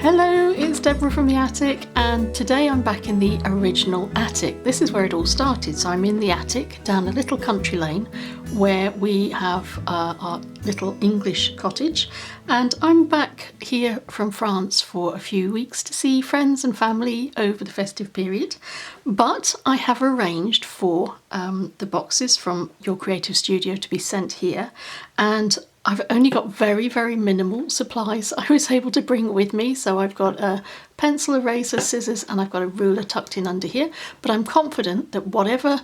Hello, it's Deborah from the attic, and today I'm back in the original attic. This is where it all started. So I'm in the attic down a little country lane where we have our little English cottage, and I'm back here from France for a few weeks to see friends and family over the festive period. But I have arranged for the boxes from your creative studio to be sent here, and I've only got very minimal supplies I was able to bring with me. So I've got a pencil, eraser, scissors, and I've got a ruler tucked in under here. But I'm confident that whatever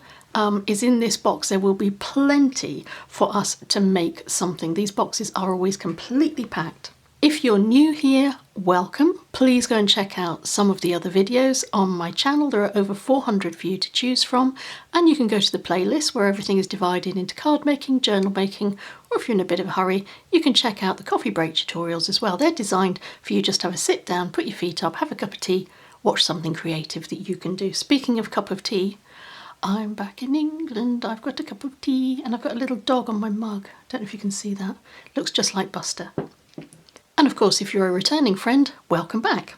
is in this box, there will be plenty for us to make something. These boxes are always completely packed. If you're new here, welcome. Please go and check out some of the other videos on my channel. There are over 400 for you to choose from, and you can go to the playlist where everything is divided into card making, journal making, or if you're in a bit of a hurry, you can check out the coffee break tutorials as well. They're designed for you just to have a sit down, put your feet up, have a cup of tea, watch something creative that you can do. Speaking of cup of tea, I'm back in England. I've got a cup of tea and I've got a little dog on my mug. Don't know if you can see that. Looks just like Buster. And of course, if you're a returning friend, welcome back.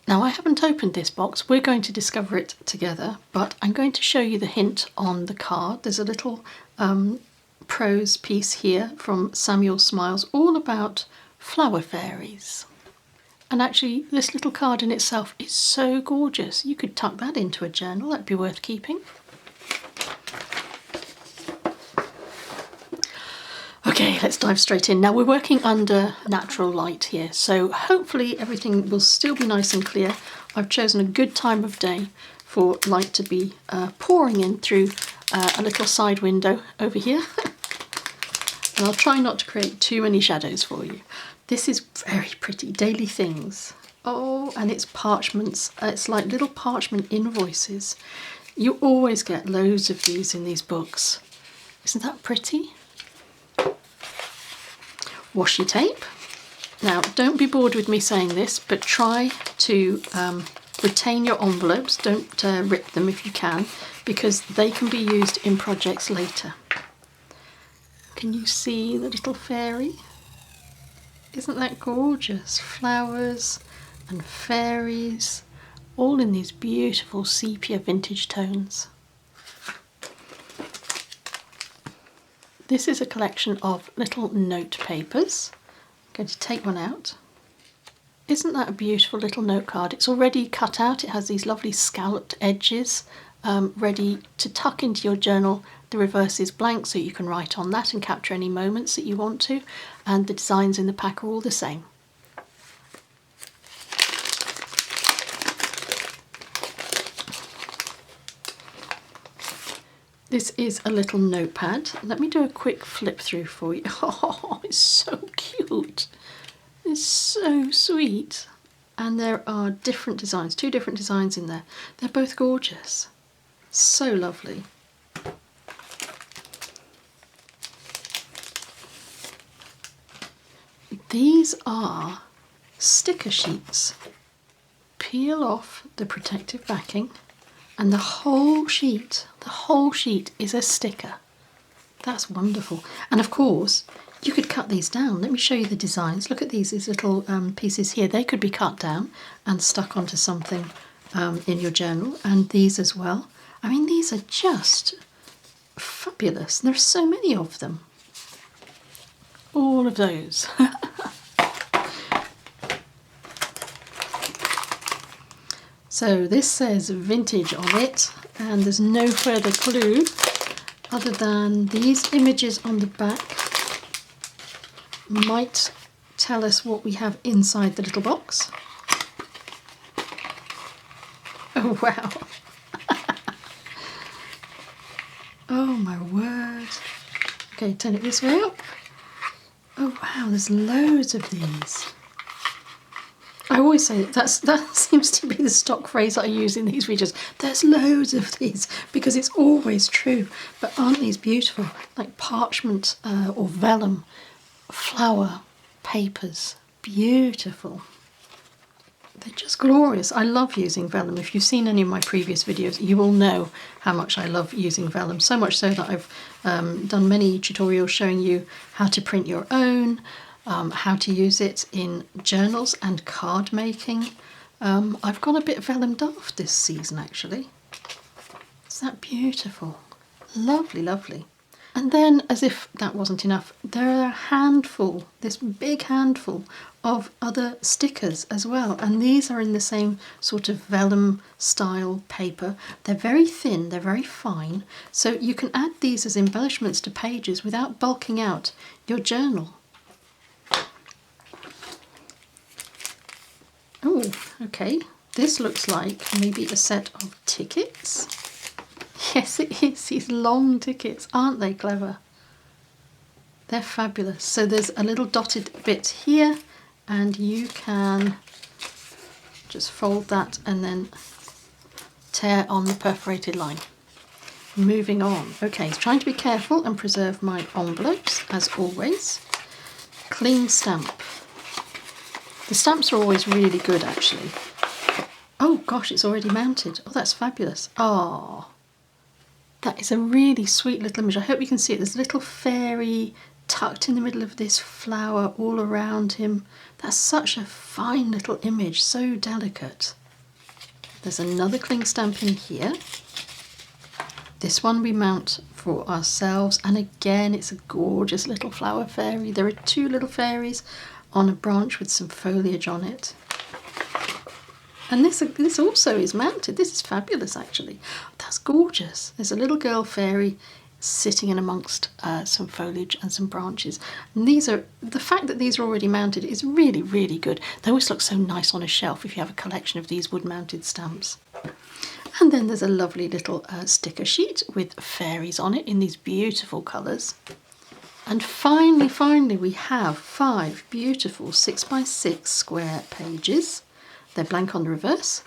Now, I haven't opened this box. We're going to discover it together, but I'm going to show you the hint on the card. There's a little prose piece here from Samuel Smiles, all about flower fairies. And actually, this little card in itself is so gorgeous. You could tuck that into a journal. That'd be worth keeping. Okay, let's dive straight in. Now, we're working under natural light here, so hopefully everything will still be nice and clear. I've chosen a good time of day for light to be pouring in through a little side window over here. And I'll try not to create too many shadows for you. This is very pretty, Daily Things. Oh, and it's parchments. It's like little parchment invoices. You always get loads of these in these books. Isn't that pretty? Washi tape. Now, don't be bored with me saying this, but try to retain your envelopes. Don't rip them if you can, because they can be used in projects later. Can you see the little fairy? Isn't that gorgeous? Flowers and fairies, all in these beautiful sepia vintage tones. This is a collection of little note papers. I'm going to take one out. Isn't that a beautiful little note card? It's already cut out. It has these lovely scalloped edges ready to tuck into your journal. The reverse is blank, so you can write on that and capture any moments that you want to. And the designs in the pack are all the same. This is a little notepad. Let me do a quick flip through for you. Oh, it's so cute. It's so sweet. And there are different designs, 2 different designs in there. They're both gorgeous. So lovely. These are sticker sheets. Peel off the protective backing, and the whole sheet is a sticker. That's wonderful. And of course, you could cut these down. Let me show you the designs. Look at these little pieces here. They could be cut down and stuck onto something in your journal, and these as well. I mean, these are just fabulous. There's so many of them. All of those. So this says vintage on it, and there's no further clue other than these images on the back might tell us what we have inside the little box. Oh wow. Oh my word. Okay, turn it this way up. Oh wow, there's loads of these. I always say that seems to be the stock phrase I use in these videos. There's loads of these, because it's always true. But aren't these beautiful? Like parchment or vellum, flower papers. Beautiful. They're just glorious. I love using vellum. If you've seen any of my previous videos, you will know how much I love using vellum. So much so that I've done many tutorials showing you how to print your own. how to use it in journals and card making. I've gone a bit vellum daft this season actually. Isn't that beautiful? Lovely, lovely. And then, as if that wasn't enough, there are a handful, this big handful of other stickers as well. And these are in the same sort of vellum style paper. They're very thin, they're very fine. So you can add these as embellishments to pages without bulking out your journal. Oh, okay. This looks like maybe a set of tickets. Yes, it is. These long tickets. Aren't they clever? They're fabulous. So there's a little dotted bit here, and you can just fold that and then tear on the perforated line. Moving on. Okay, trying to be careful and preserve my envelopes, as always. Cling stamp. The stamps are always really good, actually. Oh gosh, it's already mounted. Oh, that's fabulous. Oh. That is a really sweet little image. I hope you can see it. There's a little fairy tucked in the middle of this flower all around him. That's such a fine little image, so delicate. There's another cling stamp in here. This one we mount for ourselves, and again it's a gorgeous little flower fairy. There are two little fairies on a branch with some foliage on it. And this also is mounted. This is fabulous, actually. That's gorgeous. There's a little girl fairy sitting in amongst some foliage and some branches. And the fact that these are already mounted is really, really good. They always look so nice on a shelf if you have a collection of these wood-mounted stamps. And then there's a lovely little sticker sheet with fairies on it in these beautiful colours. And finally, we have 5 beautiful 6x6 square pages. They're blank on the reverse.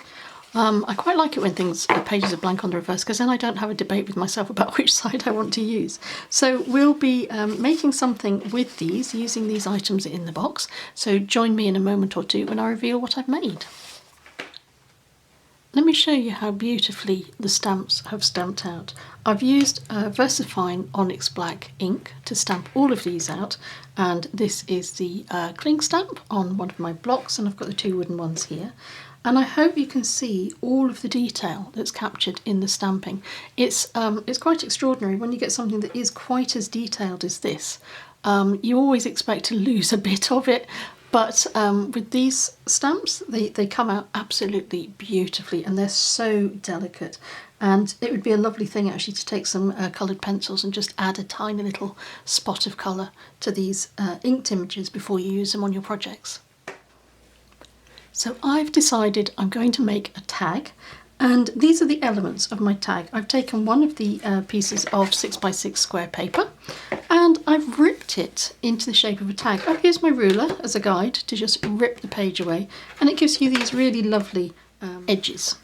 I quite like it when pages are blank on the reverse, because then I don't have a debate with myself about which side I want to use. So we'll be making something with these, using these items in the box. So join me in a moment or two when I reveal what I've made. Let me show you how beautifully the stamps have stamped out. I've used VersaFine Onyx Black ink to stamp all of these out, and this is the cling stamp on one of my blocks, and I've got the 2 wooden ones here. And I hope you can see all of the detail that's captured in the stamping. It's quite extraordinary when you get something that is quite as detailed as this. You always expect to lose a bit of it, but with these stamps, they come out absolutely beautifully, and they're so delicate. And it would be a lovely thing actually to take some coloured pencils and just add a tiny little spot of colour to these inked images before you use them on your projects. So I've decided I'm going to make a tag, and these are the elements of my tag. I've taken one of the pieces of 6x6 square paper, and I've ripped it into the shape of a tag. Oh, here's my ruler as a guide to just rip the page away, and it gives you these really lovely edges.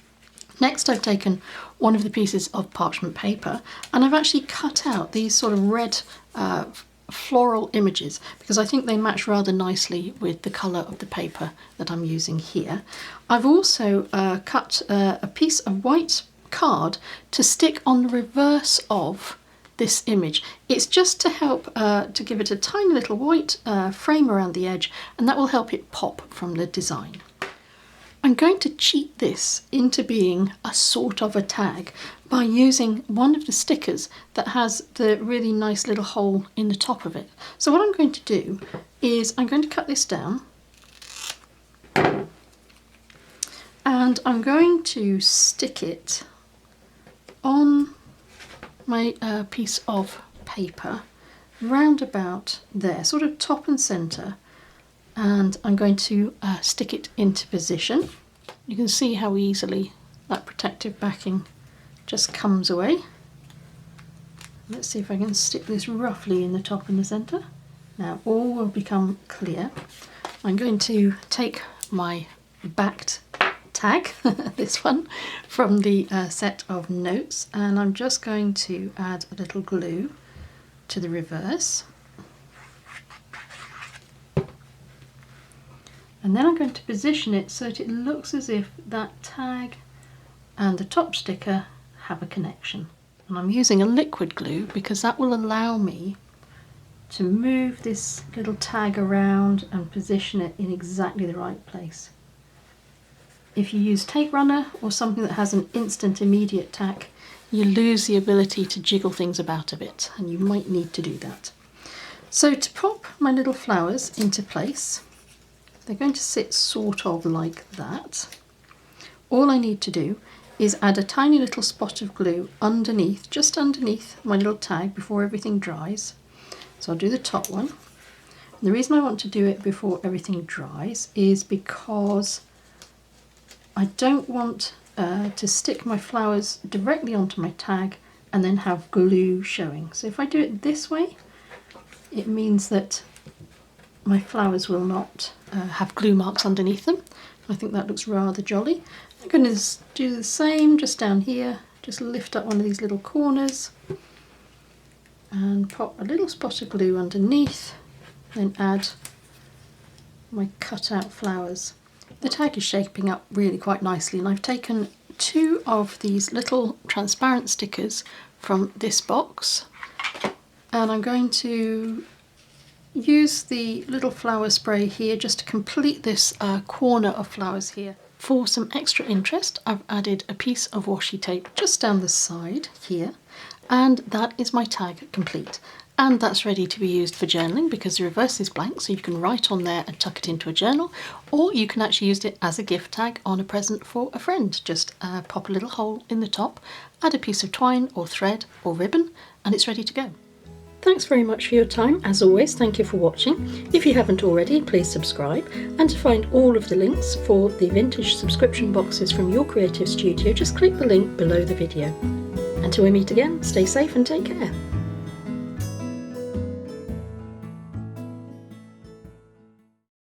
Next, I've taken one of the pieces of parchment paper, and I've actually cut out these sort of red floral images because I think they match rather nicely with the colour of the paper that I'm using here. I've also cut a piece of white card to stick on the reverse of this image. It's just to help to give it a tiny little white frame around the edge, and that will help it pop from the design. I'm going to cheat this into being a sort of a tag by using one of the stickers that has the really nice little hole in the top of it. So what I'm going to do is I'm going to cut this down, and I'm going to stick it on my piece of paper round about there, sort of top and centre, and I'm going to stick it into position. You can see how easily that protective backing just comes away. Let's see if I can stick this roughly in the top and the centre. Now all will become clear. I'm going to take my backed tag, this one, from the set of notes, and I'm just going to add a little glue to the reverse. And then I'm going to position it so that it looks as if that tag and the top sticker have a connection. And I'm using a liquid glue because that will allow me to move this little tag around and position it in exactly the right place. If you use tape runner or something that has an instant immediate tack, you lose the ability to jiggle things about a bit, and you might need to do that. So to pop my little flowers into place, they're going to sit sort of like that. All I need to do is add a tiny little spot of glue underneath, just underneath my little tag before everything dries. So I'll do the top one. And the reason I want to do it before everything dries is because I don't want to stick my flowers directly onto my tag and then have glue showing. So if I do it this way, it means that my flowers will not have glue marks underneath them. I think that looks rather jolly. I'm going to do the same just down here, just lift up one of these little corners and pop a little spot of glue underneath, then add my cut out flowers. The tag is shaping up really quite nicely, and I've taken 2 of these little transparent stickers from this box, and I'm going to use the little flower spray here just to complete this corner of flowers here. For some extra interest, I've added a piece of washi tape just down the side here, and that is my tag complete. And that's ready to be used for journaling because the reverse is blank, so you can write on there and tuck it into a journal, or you can actually use it as a gift tag on a present for a friend. Just pop a little hole in the top, add a piece of twine or thread or ribbon, and it's ready to go. Thanks very much for your time. As always, thank you for watching. If you haven't already, please subscribe. And to find all of the links for the vintage subscription boxes from your creative studio, just click the link below the video. Until we meet again, stay safe and take care.